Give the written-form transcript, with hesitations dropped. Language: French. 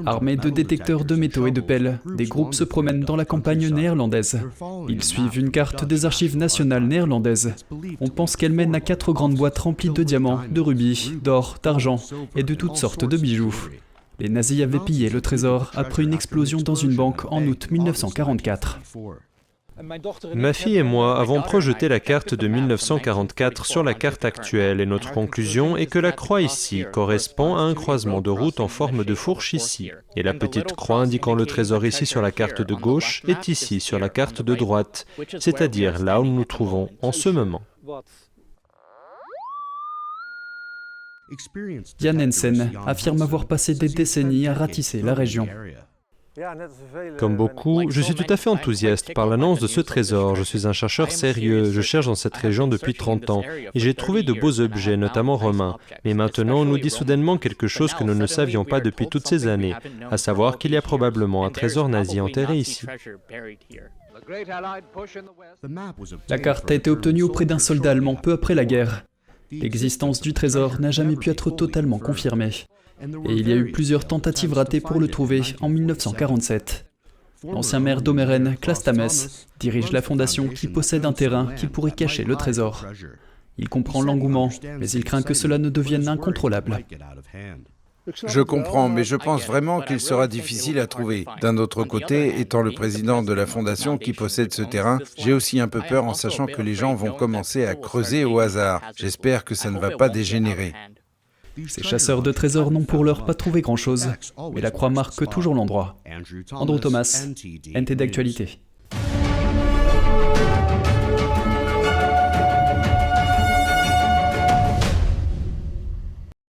Armés de détecteurs de métaux et de pelles, des groupes se promènent dans la campagne néerlandaise. Ils suivent une carte des archives nationales néerlandaises. On pense qu'elle mène à 4 grandes boîtes remplies de diamants, de rubis, d'or, d'argent et de toutes sortes de bijoux. Les nazis avaient pillé le trésor après une explosion dans une banque en août 1944. Ma fille et moi avons projeté la carte de 1944 sur la carte actuelle et notre conclusion est que la croix ici correspond à un croisement de route en forme de fourche ici. Et la petite croix indiquant le trésor ici sur la carte de gauche est ici sur la carte de droite, c'est-à-dire là où nous nous trouvons en ce moment. Jan Hensen affirme avoir passé des décennies à ratisser la région. Comme beaucoup, je suis tout à fait enthousiaste par l'annonce de ce trésor. Je suis un chercheur sérieux, je cherche dans cette région depuis 30 ans et j'ai trouvé de beaux objets, notamment romains. Mais maintenant, on nous dit soudainement quelque chose que nous ne savions pas depuis toutes ces années, à savoir qu'il y a probablement un trésor nazi enterré ici. La carte a été obtenue auprès d'un soldat allemand peu après la guerre. L'existence du trésor n'a jamais pu être totalement confirmée. Et il y a eu plusieurs tentatives ratées pour le trouver en 1947. L'ancien maire d'Omeren, Klaas Tames, dirige la fondation qui possède un terrain qui pourrait cacher le trésor. Il comprend l'engouement, mais il craint que cela ne devienne incontrôlable. Je comprends, mais je pense vraiment qu'il sera difficile à trouver. D'un autre côté, étant le président de la fondation qui possède ce terrain, j'ai aussi un peu peur en sachant que les gens vont commencer à creuser au hasard. J'espère que ça ne va pas dégénérer. Ces chasseurs de trésors n'ont pour l'heure pas trouvé grand-chose, mais la croix marque toujours l'endroit. Andrew Thomas, NT d'actualité.